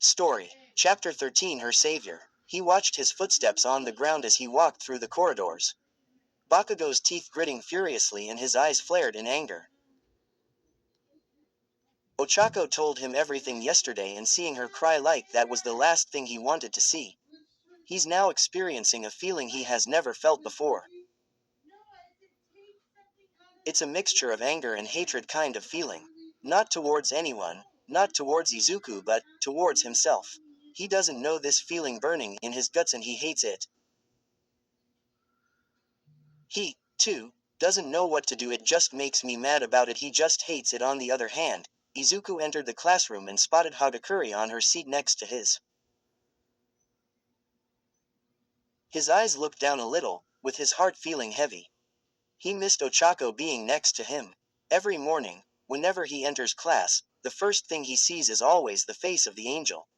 Story. Chapter 13 Her Savior. He watched his footsteps on the ground as he walked through the corridors. Bakugo's teeth gritting furiously and his eyes flared in anger. Ochako told him everything yesterday and seeing her cry like that was the last thing he wanted to see. He's now experiencing a feeling he has never felt before. It's a mixture of anger and hatred kind of feeling. Not towards anyone, not towards Izuku but towards himself. He doesn't know this feeling burning in his guts and he hates it. He, too, doesn't know what to do. It just makes me mad about it. He just hates it. On the other hand, Izuku entered the classroom and spotted Hagakure on her seat next to his. His eyes looked down a little, with his heart feeling heavy. He missed Ochako being next to him. Every morning, whenever he enters class, the first thing he sees is always the face of the angel.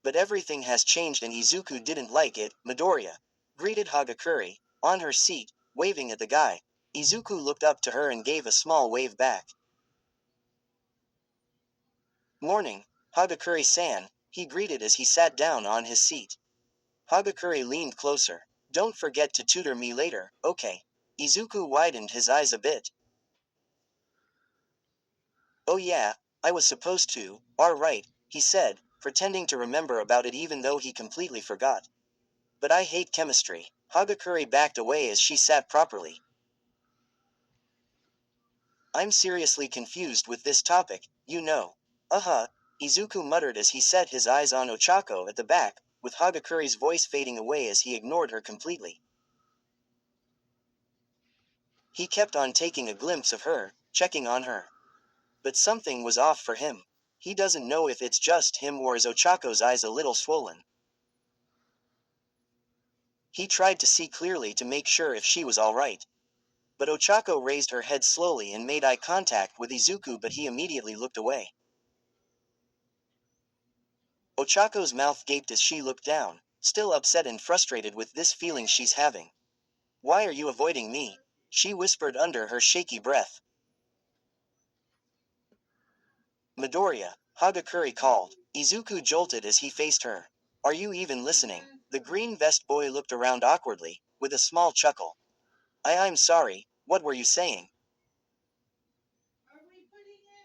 But everything has changed and Izuku didn't like it. Midoriya greeted Hagakure, on her seat, waving at the guy. Izuku looked up to her and gave a small wave back. Morning, Hagakure-san, he greeted as he sat down on his seat. Hagakure leaned closer. Don't forget to tutor me later, okay? Izuku widened his eyes a bit. Oh yeah, I was supposed to, alright, he said, pretending to remember about it even though he completely forgot. But I hate chemistry. Hagakure backed away as she sat properly. I'm seriously confused with this topic, you know. Izuku muttered as he set his eyes on Ochako at the back, with Hagakure's voice fading away as he ignored her completely. He kept on taking a glimpse of her, checking on her. But something was off for him. He doesn't know if it's just him or is Ochako's eyes a little swollen. He tried to see clearly to make sure if she was alright. But Ochako raised her head slowly and made eye contact with Izuku, but he immediately looked away. Ochako's mouth gaped as she looked down, still upset and frustrated with this feeling she's having. Why are you avoiding me? She whispered under her shaky breath. Midoriya, Hagakure called. Izuku jolted as he faced her. Are you even listening? The green vest boy looked around awkwardly, with a small chuckle. I'm sorry, what were you saying?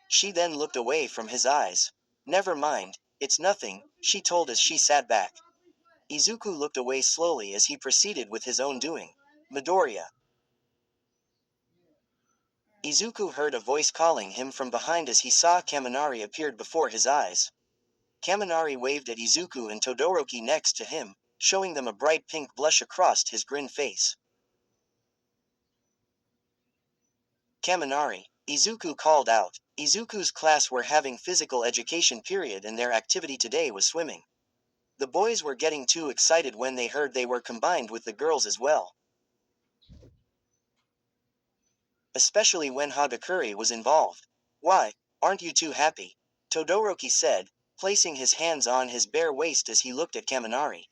She then looked away from his eyes. Never mind, it's nothing, she told as she sat back. Izuku looked away slowly as he proceeded with his own doing. Midoriya. Izuku heard a voice calling him from behind as he saw Kaminari appeared before his eyes. Kaminari waved at Izuku and Todoroki next to him, showing them a bright pink blush across his grin face. Kaminari, Izuku called out. Izuku's class were having physical education period and their activity today was swimming. The boys were getting too excited when they heard they were combined with the girls as well. Especially when Hagakure was involved. Why, aren't you too happy? Todoroki said, placing his hands on his bare waist as he looked at Kaminari.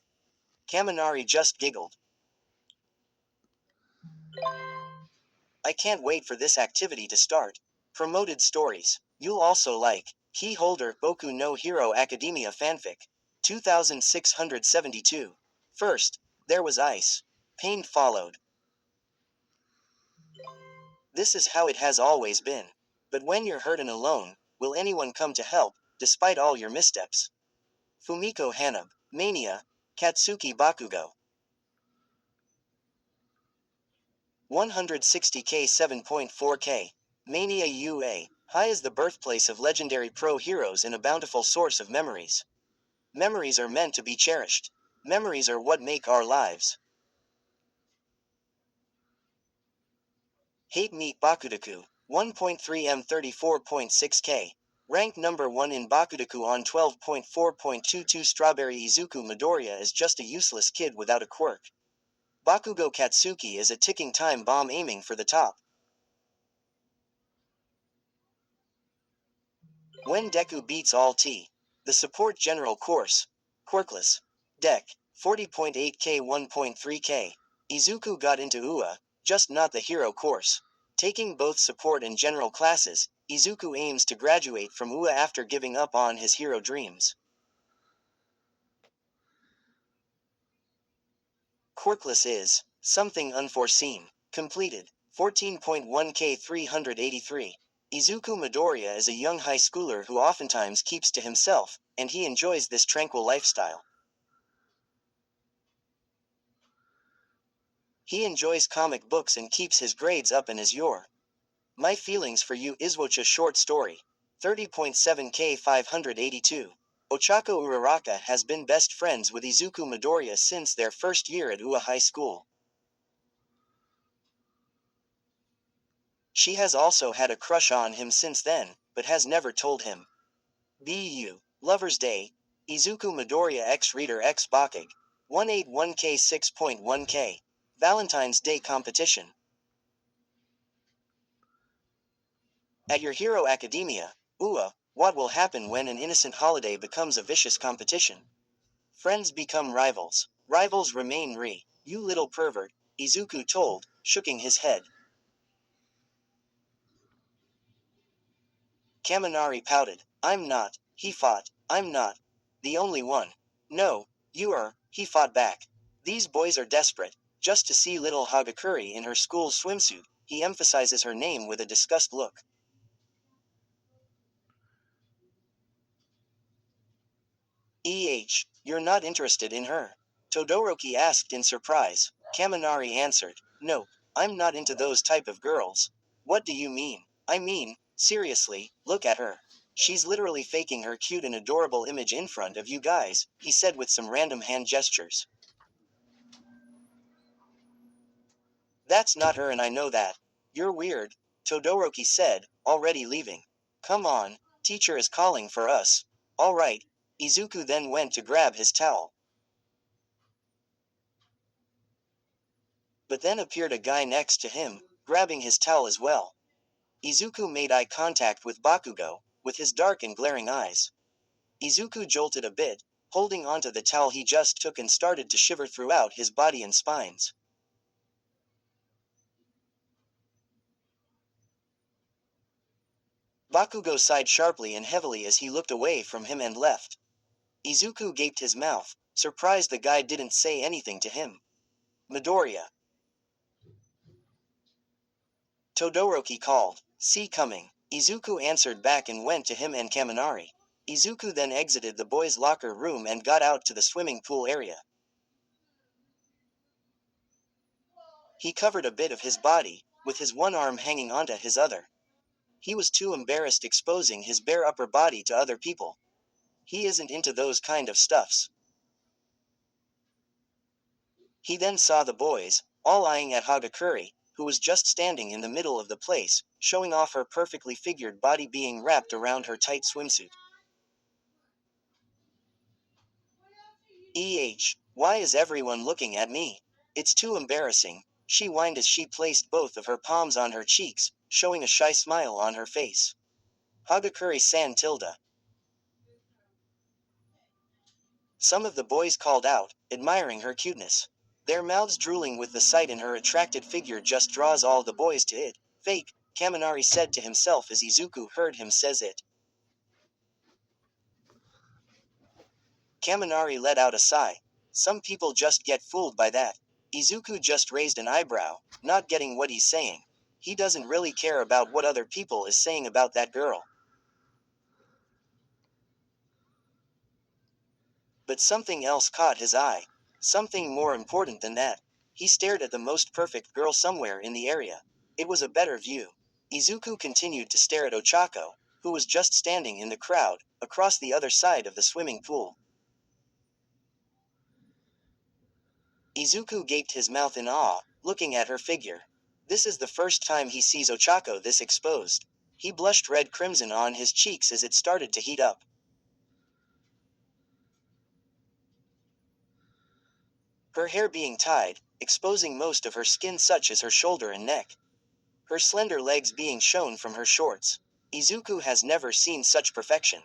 Kaminari just giggled. I can't wait for this activity to start. Promoted stories. You'll also like Key Holder Boku no Hero Academia fanfic. 2672. First, there was ice. Pain followed. This is how it has always been. But when you're hurt and alone, will anyone come to help, despite all your missteps? Fumiko Hanab. Mania. Katsuki Bakugo. 160k 7.4k. Mania UA. High is the birthplace of legendary pro heroes and a bountiful source of memories. Memories are meant to be cherished. Memories are what make our lives. Hate Meet Bakudaku. 1.3m 34.6k. Ranked number 1 in Bakudaku on 12.4.22. Strawberry Izuku Midoriya is just a useless kid without a quirk. Bakugo Katsuki is a ticking time bomb aiming for the top. When Deku beats all T. The support general course. Quirkless. Deck. 40.8k 1.3k. Izuku got into UA, just not the hero course. Taking both support and general classes, Izuku aims to graduate from UA after giving up on his hero dreams. Quirkless is something unforeseen. Completed. 14.1K 383. Izuku Midoriya is a young high schooler who oftentimes keeps to himself, and he enjoys this tranquil lifestyle. He enjoys comic books and keeps his grades up and is your My Feelings for You Iswocha short story. 30.7K 582. Ochako Uraraka has been best friends with Izuku Midoriya since their first year at UA High School. She has also had a crush on him since then, but has never told him. BU. Lover's Day. Izuku Midoriya x Reader x Bakig. 181K 6.1K. Valentine's Day Competition. At Your Hero Academia, UA, what will happen when an innocent holiday becomes a vicious competition? Friends become rivals. Rivals remain You little pervert, Izuku told, shaking his head. Kaminari pouted. I'm not, he fought. I'm not. The only one. No, you are, he fought back. These boys are desperate, just to see little Hagakure in her school swimsuit. He emphasizes her name with a disgust look. You're not interested in her? Todoroki asked in surprise. Kaminari answered, No, I'm not into those type of girls. What do you mean? I mean, seriously, look at her. She's literally faking her cute and adorable image in front of you guys, he said with some random hand gestures. That's not her and I know that. You're weird, Todoroki said, already leaving. Come on, teacher is calling for us. All right. Izuku then went to grab his towel. But then appeared a guy next to him, grabbing his towel as well. Izuku made eye contact with Bakugo, with his dark and glaring eyes. Izuku jolted a bit, holding onto the towel he just took and started to shiver throughout his body and spines. Bakugo sighed sharply and heavily as he looked away from him and left. Izuku gaped his mouth, surprised the guy didn't say anything to him. Midoriya. Todoroki called. See coming. Izuku answered back and went to him and Kaminari. Izuku then exited the boys' locker room and got out to the swimming pool area. He covered a bit of his body, with his one arm hanging onto his other. He was too embarrassed exposing his bare upper body to other people. He isn't into those kind of stuffs. He then saw the boys, all eyeing at Hagakure, who was just standing in the middle of the place, showing off her perfectly figured body being wrapped around her tight swimsuit. Why is everyone looking at me? It's too embarrassing, she whined as she placed both of her palms on her cheeks, showing a shy smile on her face. Hagakure-san tilde. Some of the boys called out, admiring her cuteness. Their mouths drooling with the sight in her attracted figure just draws all the boys to it. Fake, Kaminari said to himself as Izuku heard him says it. Kaminari let out a sigh. Some people just get fooled by that. Izuku just raised an eyebrow, not getting what he's saying. He doesn't really care about what other people is saying about that girl. But something else caught his eye. Something more important than that. He stared at the most perfect girl somewhere in the area. It was a better view. Izuku continued to stare at Ochako, who was just standing in the crowd, across the other side of the swimming pool. Izuku gaped his mouth in awe, looking at her figure. This is the first time he sees Ochako this exposed. He blushed red crimson on his cheeks as it started to heat up. Her hair being tied, exposing most of her skin such as her shoulder and neck. Her slender legs being shown from her shorts. Izuku has never seen such perfection.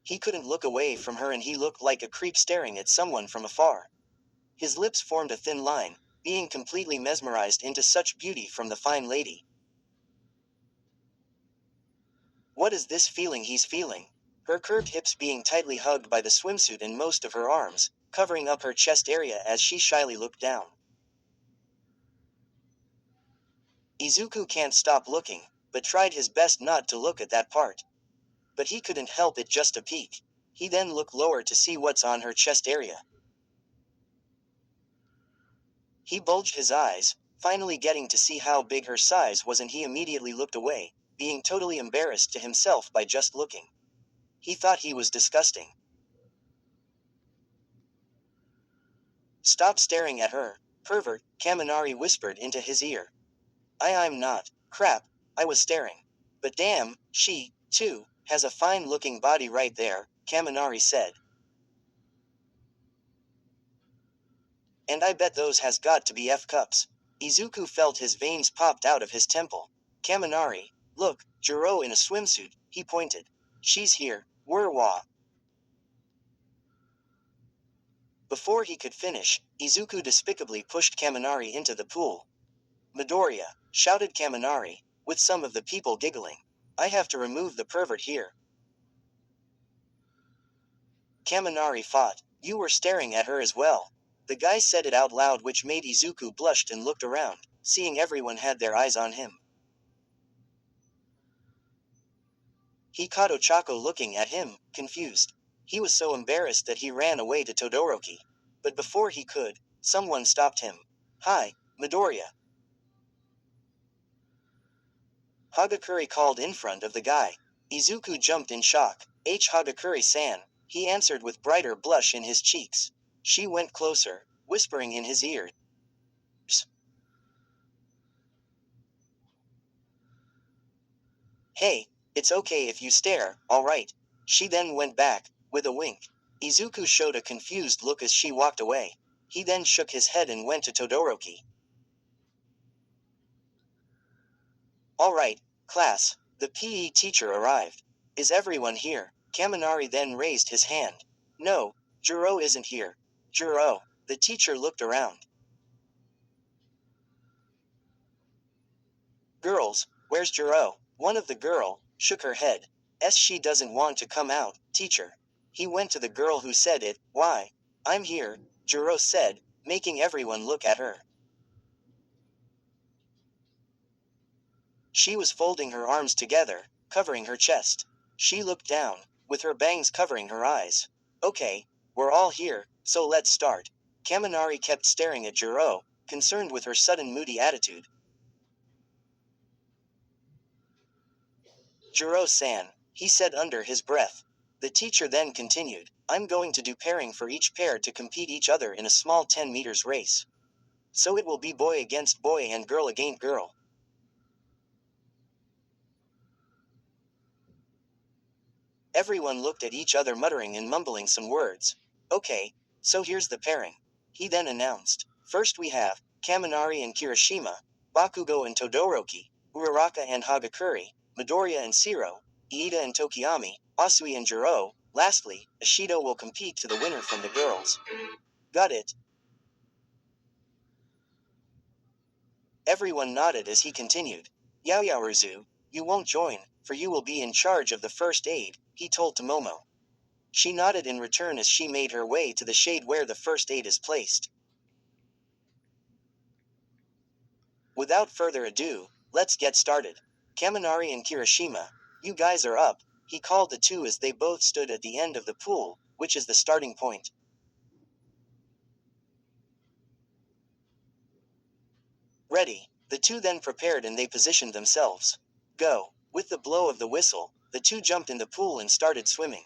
He couldn't look away from her and he looked like a creep staring at someone from afar. His lips formed a thin line, being completely mesmerized into such beauty from the fine lady. What is this feeling he's feeling? Her curved hips being tightly hugged by the swimsuit and most of her arms, covering up her chest area as she shyly looked down. Izuku can't stop looking, but tried his best not to look at that part. But he couldn't help it just a peek. He then looked lower to see what's on her chest area. He bulged his eyes, finally getting to see how big her size was, and he immediately looked away, being totally embarrassed to himself by just looking. He thought he was disgusting. Stop staring at her, pervert, Kaminari whispered into his ear. I'm not. Crap, I was staring. But damn, she, too, has a fine-looking body right there, Kaminari said. And I bet those has got to be F-cups. Izuku felt his veins popped out of his temple. Kaminari, look, Jiro in a swimsuit, he pointed. She's here, wah. Before he could finish, Izuku despicably pushed Kaminari into the pool. Midoriya, shouted Kaminari, with some of the people giggling. I have to remove the pervert here. Kaminari fought. You were staring at her as well. The guy said it out loud, which made Izuku blushed and looked around, seeing everyone had their eyes on him. He caught Ochako looking at him, confused. He was so embarrassed that he ran away to Todoroki. But before he could, someone stopped him. Hi, Midoriya. Hagakure called in front of the guy. Izuku jumped in shock. Hagakure-san, he answered with brighter blush in his cheeks. She went closer, whispering in his ear. Hey, it's okay if you stare, alright. She then went back, with a wink. Izuku showed a confused look as she walked away. He then shook his head and went to Todoroki. Alright, class, the PE teacher arrived. Is everyone here? Kaminari then raised his hand. No, Jiro isn't here. Jiro. The teacher looked around. Girls, where's Jiro? One of the girl shook her head. She doesn't want to come out, teacher. He went to the girl who said it. Why? I'm here, Jiro said, making everyone look at her. She was folding her arms together, covering her chest. She looked down, with her bangs covering her eyes. Okay, we're all here, so let's start. Kaminari kept staring at Jiro, concerned with her sudden moody attitude. Jiro-san, he said under his breath. The teacher then continued, I'm going to do pairing for each pair to compete each other in a small 10 meters race. So it will be boy against boy and girl against girl. Everyone looked at each other muttering and mumbling some words. Okay, so here's the pairing. He then announced. First we have Kaminari and Kirishima, Bakugo and Todoroki, Uraraka and Hagakure, Midoriya and Shiro, Iida and Tokiyami, Asui and Jiro. Lastly, Ashido will compete to the winner from the girls. Got it? Everyone nodded as he continued. Yaoyaruzu, you won't join, for you will be in charge of the first aid, he told Tomomo. She nodded in return as she made her way to the shade where the first aid is placed. Without further ado, let's get started. Kaminari and Kirishima, you guys are up, he called the two as they both stood at the end of the pool, which is the starting point. Ready, the two then prepared and they positioned themselves. Go. With the blow of the whistle, the two jumped in the pool and started swimming.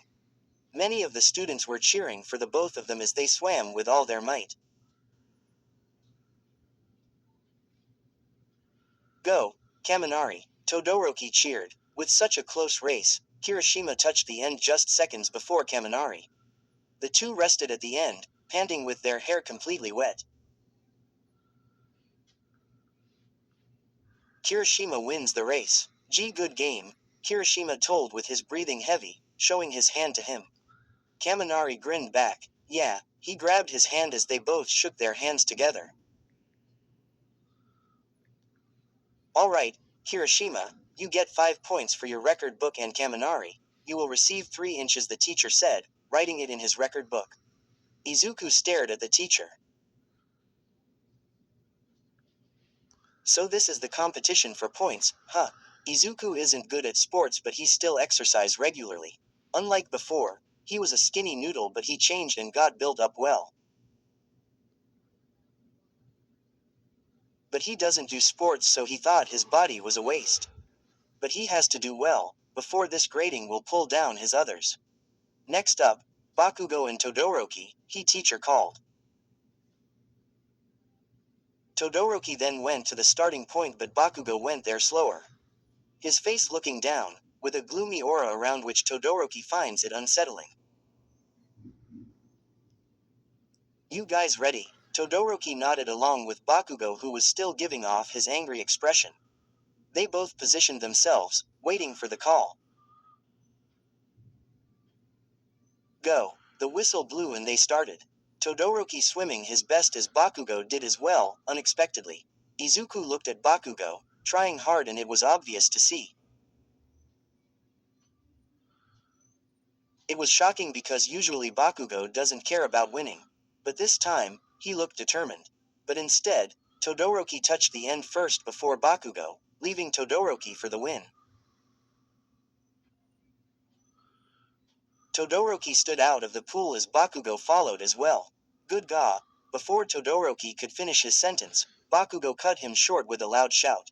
Many of the students were cheering for the both of them as they swam with all their might. Go, Kaminari, Todoroki cheered. With such a close race, Kirishima touched the end just seconds before Kaminari. The two rested at the end, panting with their hair completely wet. Kirishima wins the race. Gee, good game, Kirishima told with his breathing heavy, showing his hand to him. Kaminari grinned back. Yeah, he grabbed his hand as they both shook their hands together. Alright, Kirishima, you get 5 points for your record book, and Kaminari, you will receive 3 inches, the teacher said, writing it in his record book. Izuku stared at the teacher. So this is the competition for points, huh? Izuku isn't good at sports, but he still exercise regularly. Unlike before, he was a skinny noodle, but he changed and got built up well. But he doesn't do sports, so he thought his body was a waste. But he has to do well, before this grading will pull down his others. Next up, Bakugo and Todoroki, he teacher called. Todoroki then went to the starting point, but Bakugo went there slower. His face looking down, with a gloomy aura around which Todoroki finds it unsettling. You guys ready? Todoroki nodded along with Bakugo, who was still giving off his angry expression. They both positioned themselves, waiting for the call. Go. The whistle blew and they started. Todoroki swimming his best as Bakugo did as well, unexpectedly. Izuku looked at Bakugo, trying hard, and it was obvious to see. It was shocking because usually Bakugo doesn't care about winning. But this time, he looked determined. But instead, Todoroki touched the end first before Bakugo, leaving Todoroki for the win. Todoroki stood out of the pool as Bakugo followed as well. Good God! Before Todoroki could finish his sentence, Bakugo cut him short with a loud shout.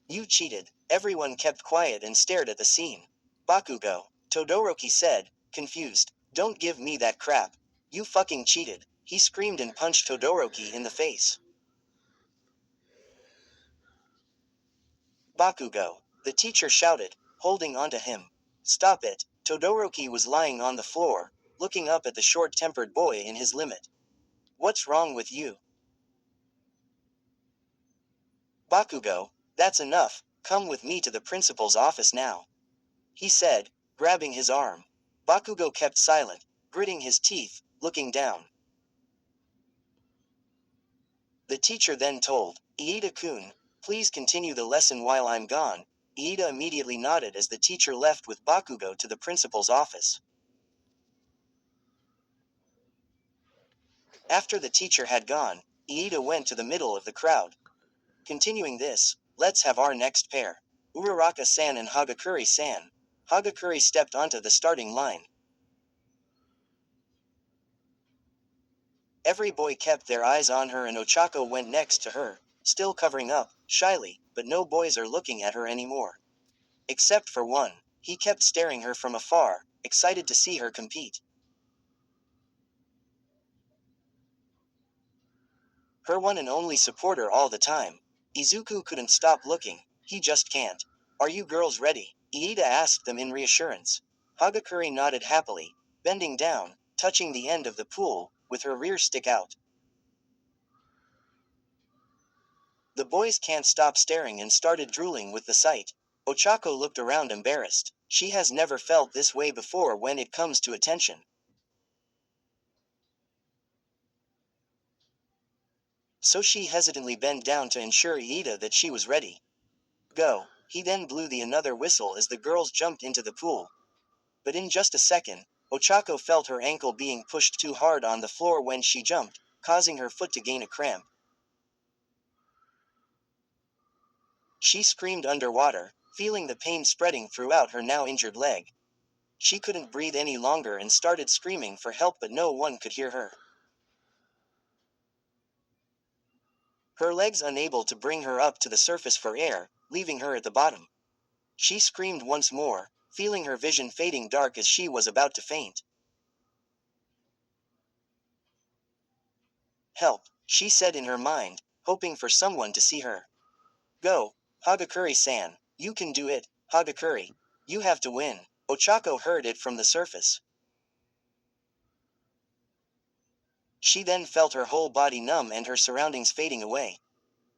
You cheated. Everyone kept quiet and stared at the scene. Bakugo, Todoroki said, confused. Don't give me that crap. You fucking cheated. He screamed and punched Todoroki in the face. Bakugo, the teacher shouted, holding onto him. Stop it. Todoroki was lying on the floor, looking up at the short-tempered boy in his limit. What's wrong with you? Bakugo, that's enough. Come with me to the principal's office now, he said, grabbing his arm. Bakugo kept silent, gritting his teeth, looking down. The teacher then told, Iida-kun, please continue the lesson while I'm gone. Iida immediately nodded as the teacher left with Bakugo to the principal's office. After the teacher had gone, Iida went to the middle of the crowd. Continuing this, let's have our next pair. Uraraka-san and Hagakure-san. Hagakure stepped onto the starting line. Every boy kept their eyes on her, and Ochako went next to her, still covering up, shyly, but no boys are looking at her anymore. Except for one. He kept staring her from afar, excited to see her compete. Her one and only supporter all the time. Izuku couldn't stop looking, he just can't. Are you girls ready? Iida asked them in reassurance. Hagakure nodded happily, bending down, touching the end of the pool, with her rear stick out. The boys can't stop staring and started drooling with the sight. Ochako looked around embarrassed. She has never felt this way before when it comes to attention. So she hesitantly bent down to ensure Iida that she was ready. Go. He then blew the another whistle as the girls jumped into the pool. But in just a second, Ochako felt her ankle being pushed too hard on the floor when she jumped, causing her foot to gain a cramp. She screamed underwater, feeling the pain spreading throughout her now injured leg. She couldn't breathe any longer and started screaming for help, but no one could hear her. Her legs unable to bring her up to the surface for air, leaving her at the bottom. She screamed once more, feeling her vision fading dark as she was about to faint. Help, she said in her mind, hoping for someone to see her. Go, Hagakure-san, you can do it, Hagakure. You have to win. Ochako heard it from the surface. She then felt her whole body numb and her surroundings fading away.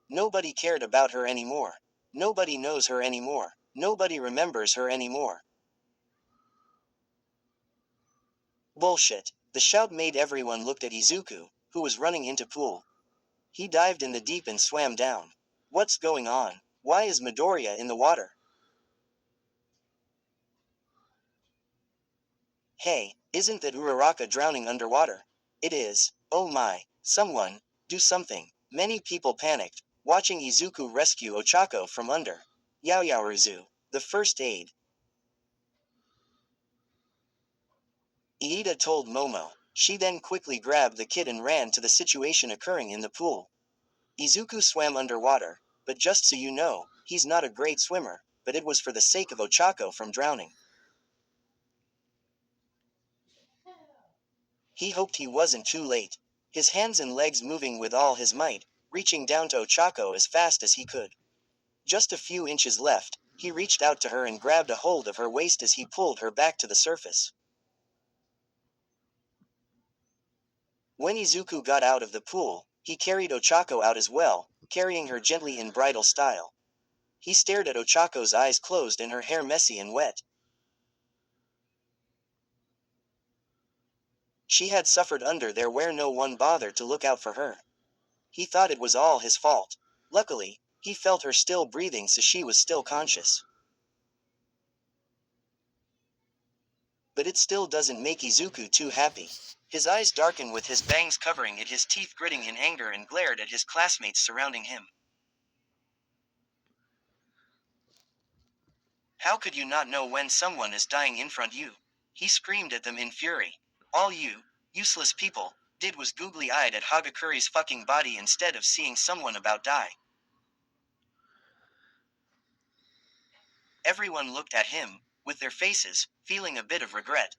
Nobody cared about her anymore. Nobody knows her anymore. Nobody remembers her anymore. Bullshit. The shout made everyone looked at Izuku, who was running into pool. He dived in the deep and swam down. What's going on? Why is Midoriya in the water? Hey, isn't that Uraraka drowning underwater? It is. Oh my, someone, do something. Many people panicked, watching Izuku rescue Ochako from under. Yaoyaoruzu. The first aid. Iida told Momo. She then quickly grabbed the kid and ran to the situation occurring in the pool. Izuku swam underwater, but just so you know, he's not a great swimmer, but it was for the sake of Ochako from drowning. He hoped he wasn't too late. His hands and legs moving with all his might, reaching down to Ochako as fast as he could. Just a few inches left, he reached out to her and grabbed a hold of her waist as he pulled her back to the surface. When Izuku got out of the pool, he carried Ochako out as well, carrying her gently in bridal style. He stared at Ochako's eyes closed and her hair messy and wet. She had suffered under there where no one bothered to look out for her. He thought it was all his fault. Luckily, he felt her still breathing so she was still conscious. But it still doesn't make Izuku too happy. His eyes darkened with his bangs covering it, his teeth gritting in anger, and glared at his classmates surrounding him. How could you not know when someone is dying in front of you? He screamed at them in fury. All you, useless people, did was googly-eyed at Hagakuri's fucking body instead of seeing someone about die. Everyone looked at him, with their faces, feeling a bit of regret.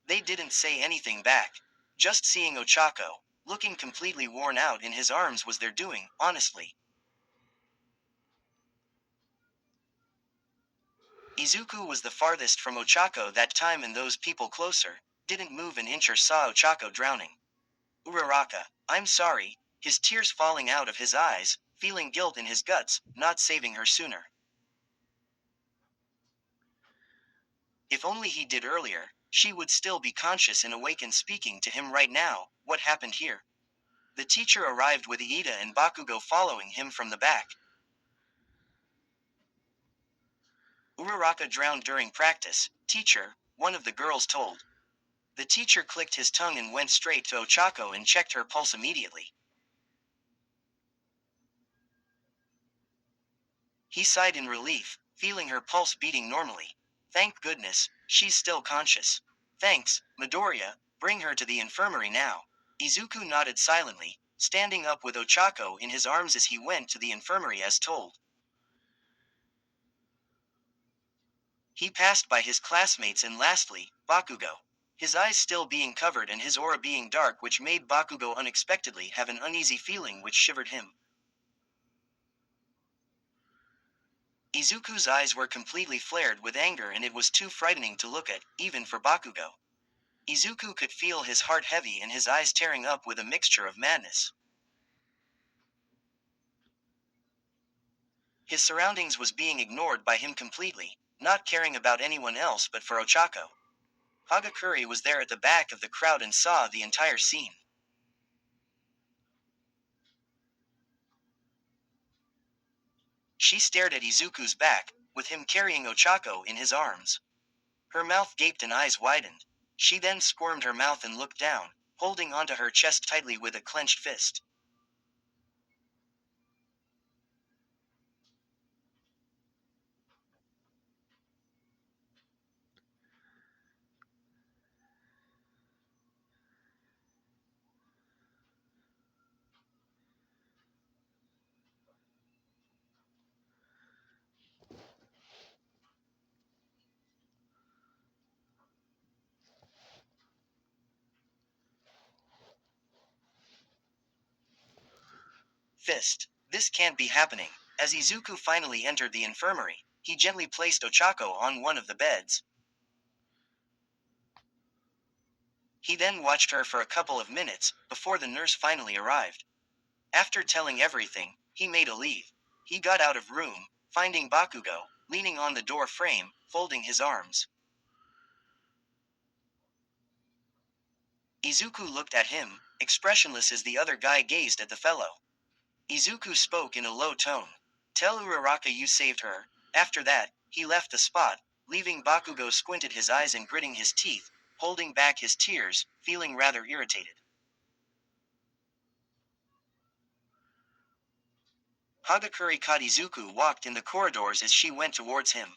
They didn't say anything back. Just seeing Ochako, looking completely worn out in his arms was their doing, honestly. Izuku was the farthest from Ochako that time, and those people closer didn't move an inch or saw Ochako drowning. Uraraka, I'm sorry, his tears falling out of his eyes, feeling guilt in his guts, not saving her sooner. If only he did earlier, she would still be conscious and awake and speaking to him right now. What happened here? The teacher arrived with Iida and Bakugo following him from the back. Uraraka drowned during practice, teacher, one of the girls told. The teacher clicked his tongue and went straight to Ochako and checked her pulse immediately. He sighed in relief, feeling her pulse beating normally. Thank goodness, she's still conscious. Thanks, Midoriya, bring her to the infirmary now. Izuku nodded silently, standing up with Ochako in his arms as he went to the infirmary as told. He passed by his classmates and lastly, Bakugo. His eyes still being covered and his aura being dark, which made Bakugo unexpectedly have an uneasy feeling which shivered him. Izuku's eyes were completely flared with anger and it was too frightening to look at, even for Bakugo. Izuku could feel his heart heavy and his eyes tearing up with a mixture of madness. His surroundings was being ignored by him completely, not caring about anyone else but for Ochako. Hagakuri was there at the back of the crowd and saw the entire scene. She stared at Izuku's back, with him carrying Ochako in his arms. Her mouth gaped and eyes widened. She then squirmed her mouth and looked down, holding onto her chest tightly with a clenched fist. Fist. This can't be happening. As Izuku finally entered the infirmary, he gently placed Ochako on one of the beds. He then watched her for a couple of minutes, before the nurse finally arrived. After telling everything, he made a leave. He got out of room, finding Bakugo, leaning on the door frame, folding his arms. Izuku looked at him, expressionless as the other guy gazed at the fellow. Izuku spoke in a low tone. Tell Uraraka you saved her. After that, he left the spot, leaving Bakugo squinted his eyes and gritting his teeth, holding back his tears, feeling rather irritated. Hagakure Katizuku walked in the corridors as she went towards him.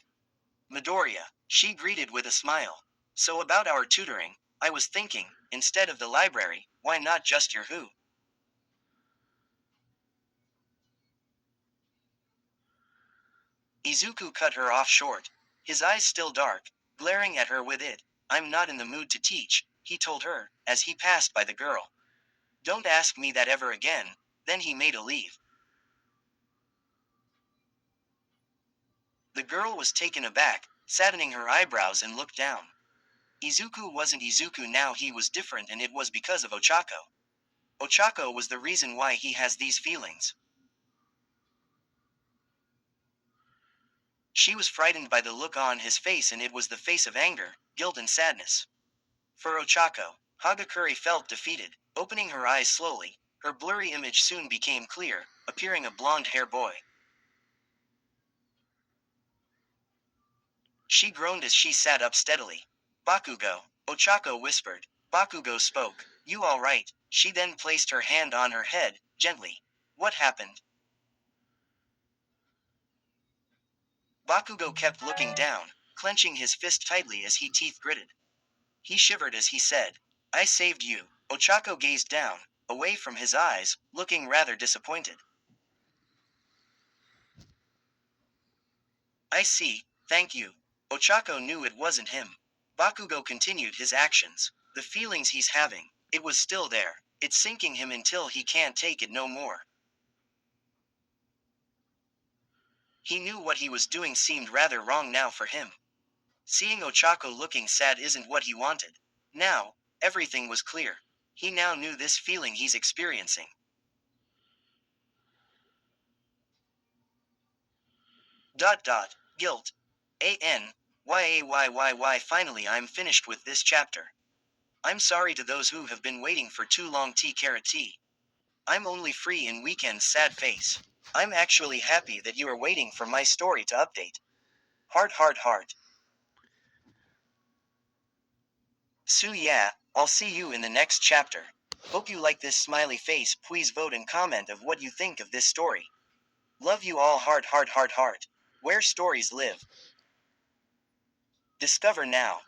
Midoriya, she greeted with a smile. So about our tutoring, I was thinking, instead of the library, why not just your who? Izuku cut her off short, his eyes still dark, glaring at her with it. I'm not in the mood to teach, he told her, as he passed by the girl. Don't ask me that ever again. Then he made a leave. The girl was taken aback, saddening her eyebrows and looked down. Izuku wasn't Izuku now, he was different, and it was because of Ochako. Ochako was the reason why he has these feelings. She was frightened by the look on his face, and it was the face of anger, guilt and sadness. For Ochako, Hagakure felt defeated. Opening her eyes slowly, her blurry image soon became clear, appearing a blonde-haired boy. She groaned as she sat up steadily. Bakugo, Ochako whispered. Bakugo spoke. You all right? She then placed her hand on her head, gently. What happened? Bakugo kept looking down, clenching his fist tightly as he teeth gritted. He shivered as he said, I saved you. Ochako gazed down, away from his eyes, looking rather disappointed. I see, thank you. Ochako knew it wasn't him. Bakugo continued his actions. The feelings he's having, it was still there. It's sinking him until he can't take it no more. He knew what he was doing seemed rather wrong now for him. Seeing Ochako looking sad isn't what he wanted. Now, everything was clear. He now knew this feeling he's experiencing. Guilt. Anyy. Finally I'm finished with this chapter. I'm sorry to those who have been waiting for too long. T. I'm only free in weekends. Sad face. I'm actually happy that you are waiting for my story to update. Heart. So yeah, I'll see you in the next chapter. Hope you like this smiley face. Please vote and comment of what you think of this story. Love you all. Heart. Where stories live. Discover now.